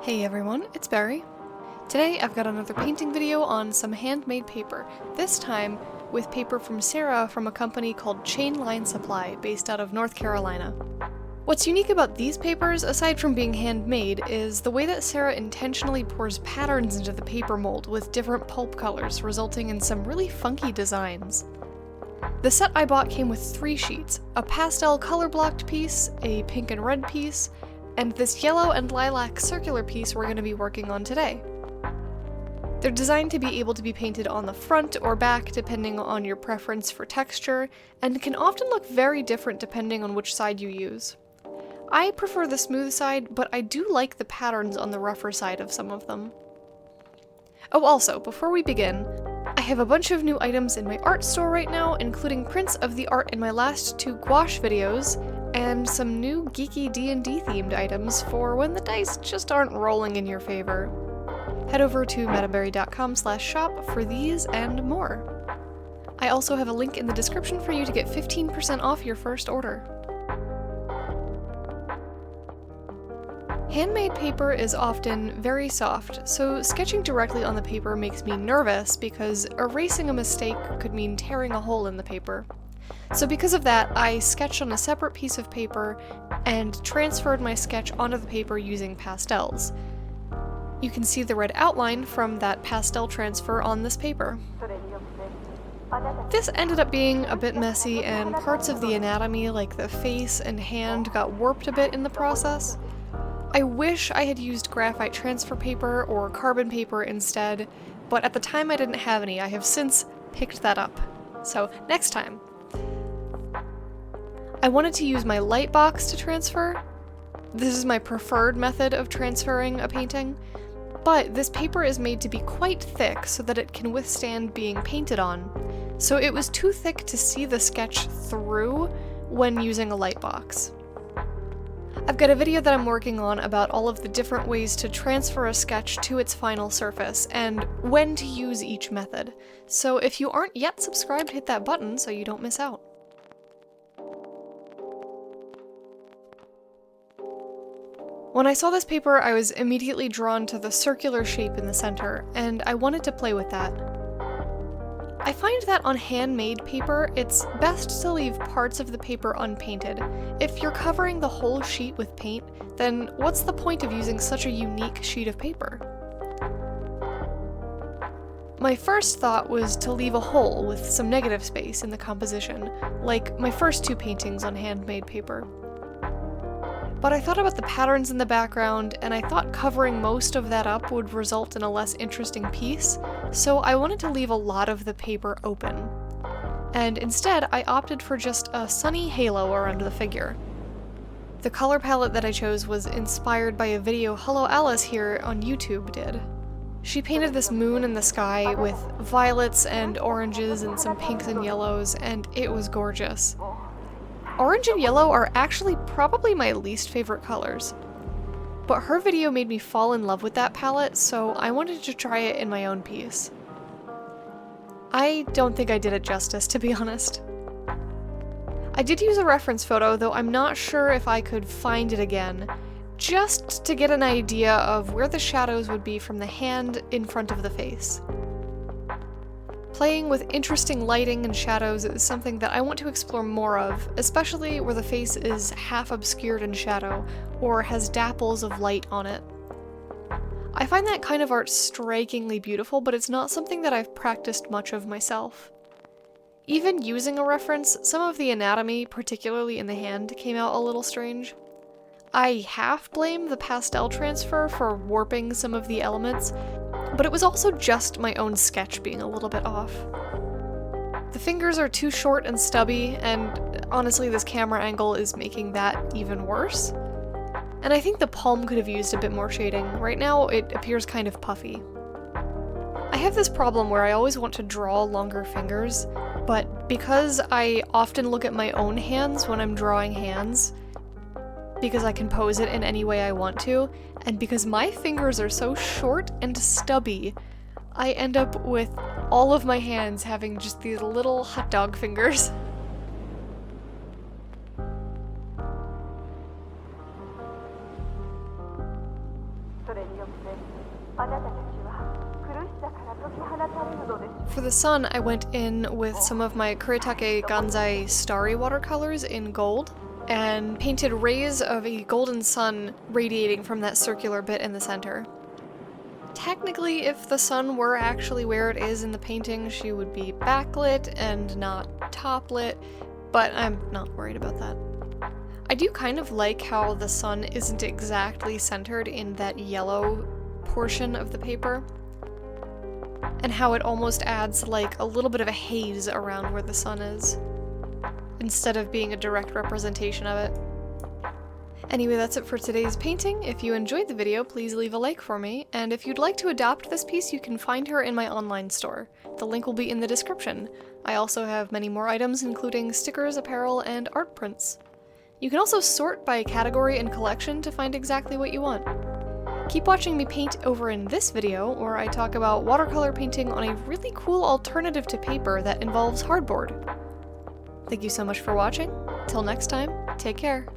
Hey everyone, it's Barry. Today I've got another painting video on some handmade paper, this time with paper from Sarah from a company called Chain Line Supply, based out of North Carolina. What's unique about these papers, aside from being handmade, is the way that Sarah intentionally pours patterns into the paper mold with different pulp colors, resulting in some really funky designs. The set I bought came with 3 sheets, a pastel color-blocked piece, a pink and red piece, and this yellow and lilac circular piece we're going to be working on today. They're designed to be able to be painted on the front or back depending on your preference for texture, and can often look very different depending on which side you use. I prefer the smooth side, but I do like the patterns on the rougher side of some of them. Oh, also, before we begin, I have a bunch of new items in my art store right now, including prints of the art in my last 2 gouache videos, and some new geeky D&D themed items for when the dice just aren't rolling in your favor. Head over to madaberry.com/shop for these and more. I also have a link in the description for you to get 15% off your first order. Handmade paper is often very soft, so sketching directly on the paper makes me nervous because erasing a mistake could mean tearing a hole in the paper. So because of that, I sketched on a separate piece of paper and transferred my sketch onto the paper using pastels. You can see the red outline from that pastel transfer on this paper. This ended up being a bit messy, and parts of the anatomy, like the face and hand, got warped a bit in the process. I wish I had used graphite transfer paper or carbon paper instead, but at the time I didn't have any. I have since picked that up. So next time. I wanted to use my light box to transfer. This is my preferred method of transferring a painting, but this paper is made to be quite thick so that it can withstand being painted on. So it was too thick to see the sketch through when using a light box. I've got a video that I'm working on about all of the different ways to transfer a sketch to its final surface, and when to use each method. So if you aren't yet subscribed, hit that button so you don't miss out. When I saw this paper, I was immediately drawn to the circular shape in the center, and I wanted to play with that. I find that on handmade paper, it's best to leave parts of the paper unpainted. If you're covering the whole sheet with paint, then what's the point of using such a unique sheet of paper? My first thought was to leave a hole with some negative space in the composition, like my first 2 paintings on handmade paper. But I thought about the patterns in the background, and I thought covering most of that up would result in a less interesting piece, so I wanted to leave a lot of the paper open. And instead, I opted for just a sunny halo around the figure. The color palette that I chose was inspired by a video Hello Alice here on YouTube did. She painted this moon in the sky with violets and oranges and some pinks and yellows, and it was gorgeous. Orange and yellow are actually probably my least favorite colors. But her video made me fall in love with that palette, so I wanted to try it in my own piece. I don't think I did it justice, to be honest. I did use a reference photo, though I'm not sure if I could find it again, just to get an idea of where the shadows would be from the hand in front of the face. Playing with interesting lighting and shadows is something that I want to explore more of, especially where the face is half obscured in shadow, or has dapples of light on it. I find that kind of art strikingly beautiful, but it's not something that I've practiced much of myself. Even using a reference, some of the anatomy, particularly in the hand, came out a little strange. I half blame the pastel transfer for warping some of the elements, but it was also just my own sketch being a little bit off. The fingers are too short and stubby, and honestly this camera angle is making that even worse. And I think the palm could have used a bit more shading. Right now it appears kind of puffy. I have this problem where I always want to draw longer fingers, but because I often look at my own hands when I'm drawing hands, because I can pose it in any way I want to, and because my fingers are so short and stubby, I end up with all of my hands having just these little hot dog fingers. For the sun, I went in with some of my Kuretake Ganzai starry watercolors in gold, and painted rays of a golden sun radiating from that circular bit in the center. Technically, if the sun were actually where it is in the painting, she would be backlit and not toplit, but I'm not worried about that. I do kind of like how the sun isn't exactly centered in that yellow portion of the paper, and how it almost adds like a little bit of a haze around where the sun is, instead of being a direct representation of it. Anyway, that's it for today's painting. If you enjoyed the video, please leave a like for me, and if you'd like to adopt this piece, you can find her in my online store. The link will be in the description. I also have many more items, including stickers, apparel, and art prints. You can also sort by category and collection to find exactly what you want. Keep watching me paint over in this video, where I talk about watercolor painting on a really cool alternative to paper that involves hardboard. Thank you so much for watching. Till next time, take care.